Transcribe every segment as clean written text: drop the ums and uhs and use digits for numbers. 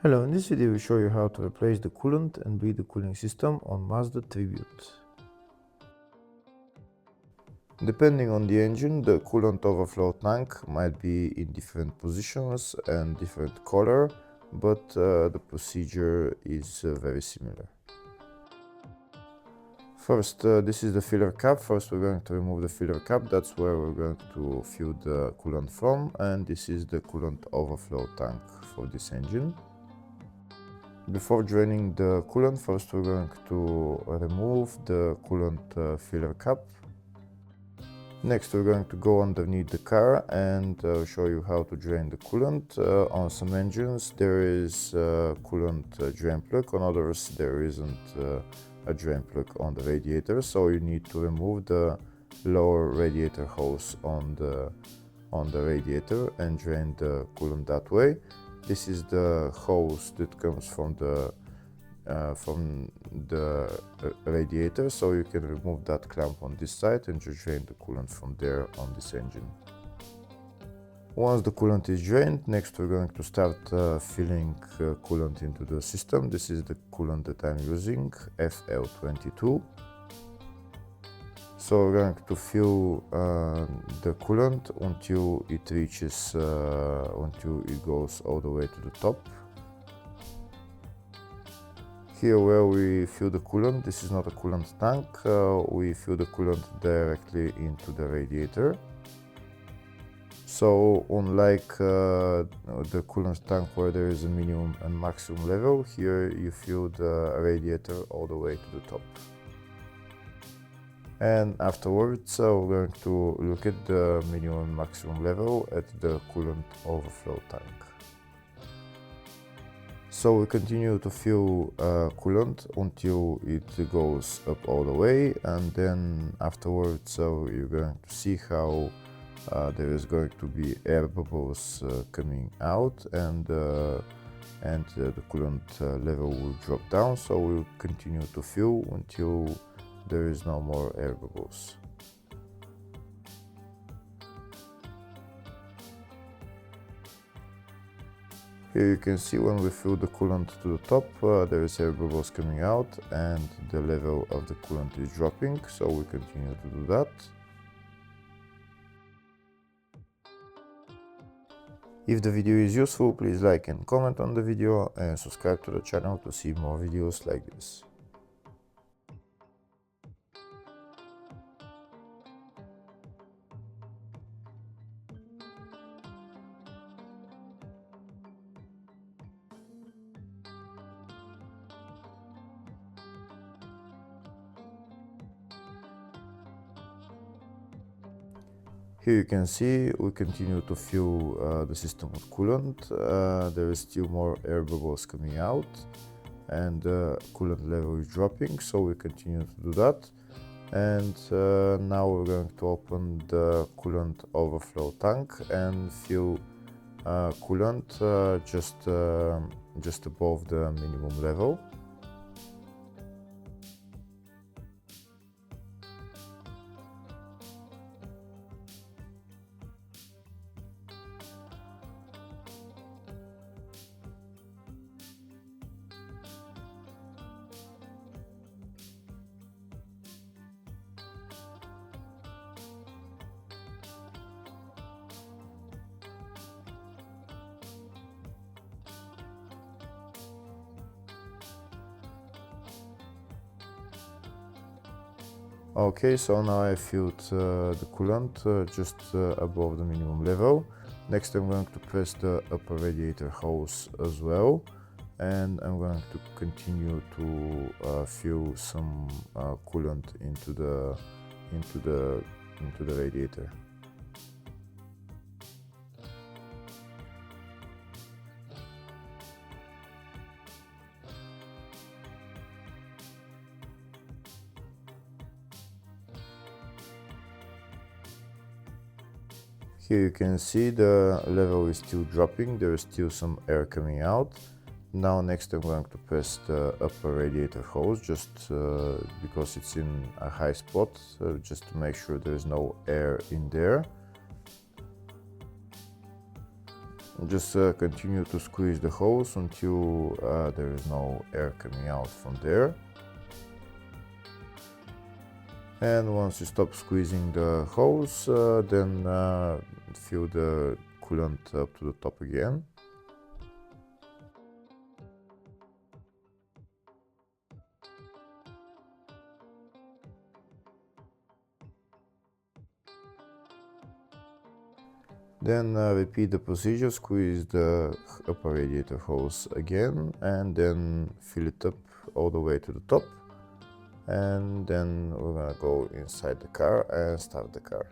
Hello, in this video we show you how to replace the coolant and breather cooling system on Mazda Tribute. Depending on the engine, the coolant overflow tank might be in different positions and different color, but the procedure is very similar. First, this is the filler cap. First we're going to remove the filler cap, that's where we're going to fill the coolant from, and this is the coolant overflow tank for this engine. Before draining the coolant, first we're going to remove the coolant filler cap. Next we're going to go underneath the car and show you how to drain the coolant. On some engines there is a coolant drain plug, on others there isn't a drain plug on the radiator, so you need to remove the lower radiator hose on the radiator and drain the coolant that way. This is the hose that comes from the radiator, so you can remove that clamp on this side and just drain the coolant from there on this engine. Once the coolant is drained, next we're going to start filling coolant into the system. This is the coolant that I'm using, FL22. So we're going to fill the coolant until it reaches, until it goes all the way to the top. Here where we fill the coolant, this is not a coolant tank, we fill the coolant directly into the radiator. So unlike the coolant tank where there is a minimum and maximum level, here you fill the radiator all the way to the top. And afterwards we're going to look at the minimum and maximum level at the coolant overflow tank. So we continue to fill coolant until it goes up all the way, and then afterwards you're going to see how there is going to be air bubbles coming out, and the coolant level will drop down. So we'll continue to fill until there is no more air bubbles. Here you can see when we fill the coolant to the top, there is air bubbles coming out and the level of the coolant is dropping, so we continue to do that. If the video is useful, please like and comment on the video and subscribe to the channel to see more videos like this. Here you can see we continue to fill the system with coolant. There is still more air bubbles coming out and the coolant level is dropping, so we continue to do that. And now we're going to open the coolant overflow tank and fill coolant just above the minimum level. Okay, so now I filled the coolant just above the minimum level. Next I'm going to press the upper radiator hose as well, and I'm going to continue to fill some coolant into the radiator. Here you can see the level is still dropping, there is still some air coming out. Now next I'm going to press the upper radiator hose just because it's in a high spot, just to make sure there is no air in there. Just continue to squeeze the hose until there is no air coming out from there. And once you stop squeezing the hose, then fill the coolant up to the top again. Then repeat the procedure, squeeze the upper radiator hose again and then fill it up all the way to the top. And then we're gonna go inside the car and start the car.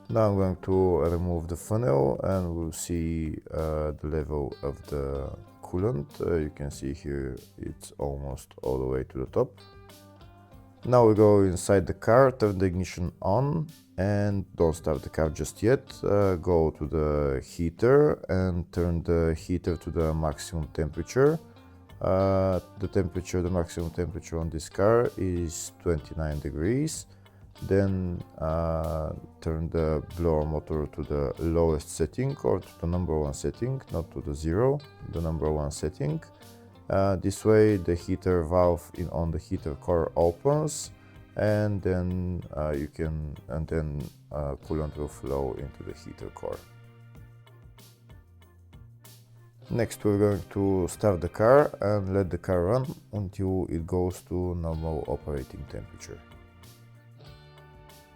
Now I'm going to remove the funnel and we'll see the level of the coolant. You can see here it's almost all the way to the top. Now we go inside the car, turn the ignition on and don't start the car just yet. Go to the heater and turn the heater to the maximum temperature. The maximum temperature on this car is 29 degrees. Then turn the blower motor to the lowest setting or to the number 1 setting, not to the 0, the number 1 setting. This way the heater valve on the heater core opens and then coolant will flow into the heater core. Next we're going to start the car and let the car run until it goes to normal operating temperature.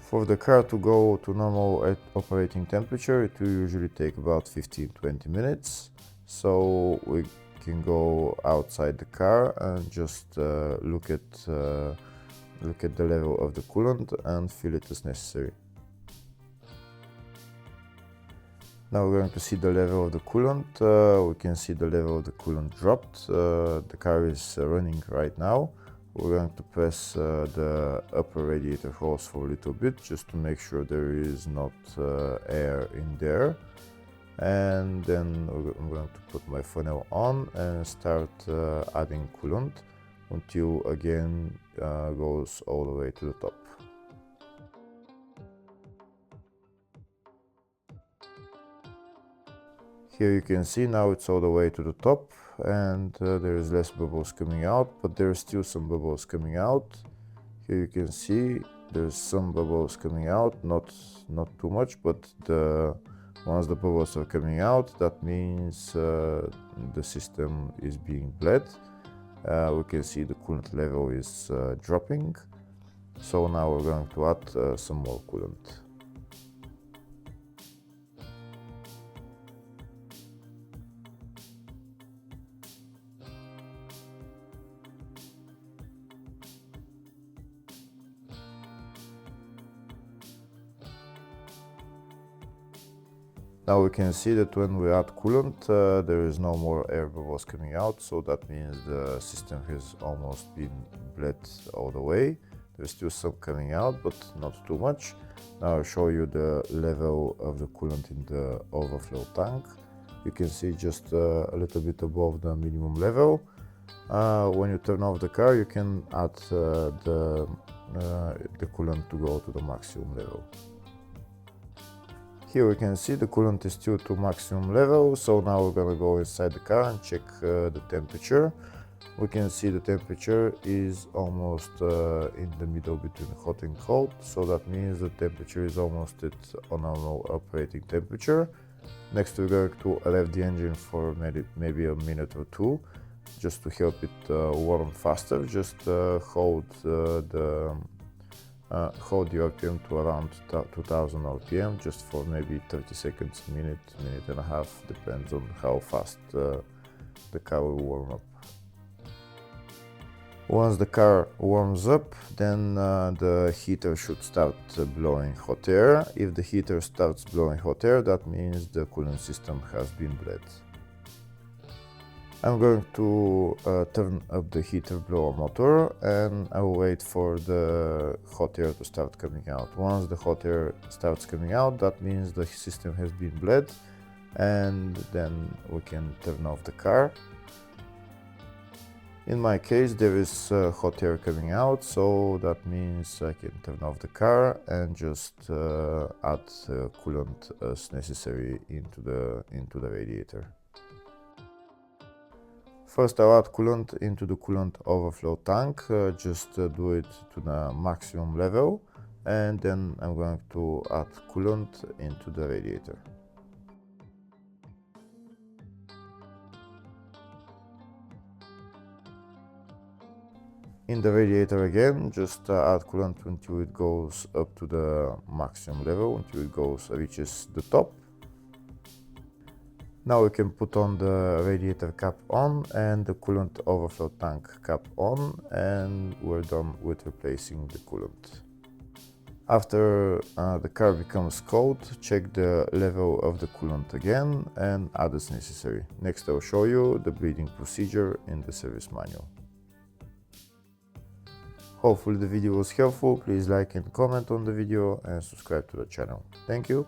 For the car to go to normal operating temperature, it will usually take about 15-20 minutes. So we can go outside the car and just look at the level of the coolant and fill it as necessary. Now we're going to see the level of the coolant. We can see the level of the coolant dropped. The car is running right now. We're going to press the upper radiator hose for a little bit just to make sure there is not air in there. And then I'm going to put my funnel on and start adding coolant until again goes all the way to the top. Here you can see now it's all the way to the top and there is less bubbles coming out, but there are still some bubbles coming out. Here you can see there's some bubbles coming out, not too much, but once the bubbles are coming out, that means the system is being bled. We can see the coolant level is dropping. So now we're going to add some more coolant. Now we can see that when we add coolant, there is no more air bubbles coming out, so that means the system has almost been bled all the way. There's still some coming out, but not too much. Now I'll show you the level of the coolant in the overflow tank. You can see just a little bit above the minimum level. When you turn off the car, you can add the coolant to go to the maximum level. Here we can see the coolant is still to maximum level, so now we're gonna go inside the car and check the temperature. We can see the temperature is almost in the middle between hot and cold, so that means the temperature is almost at normal operating temperature. Next we're going to rev the engine for maybe a minute or two, just to help it warm faster. Just hold the RPM to around 2000 RPM just for maybe 30 seconds, minute and a half, depends on how fast the car will warm up. Once the car warms up, then the heater should start blowing hot air. If the heater starts blowing hot air, that means the coolant system has been bled. I'm going to turn up the heater blower motor, and I will wait for the hot air to start coming out. Once the hot air starts coming out, that means the system has been bled, and then we can turn off the car. In my case, there is hot air coming out, so that means I can turn off the car and just add coolant as necessary into the radiator. First, I'll add coolant into the coolant overflow tank, just do it to the maximum level, and then I'm going to add coolant into the radiator. In the radiator again, just add coolant until it goes up to the maximum level, until it reaches the top. Now we can put on the radiator cap on and the coolant overflow tank cap on, and we're done with replacing the coolant. After the car becomes cold, check the level of the coolant again and add as necessary. Next, I'll show you the bleeding procedure in the service manual. Hopefully the video was helpful. Please like and comment on the video and subscribe to the channel. Thank you.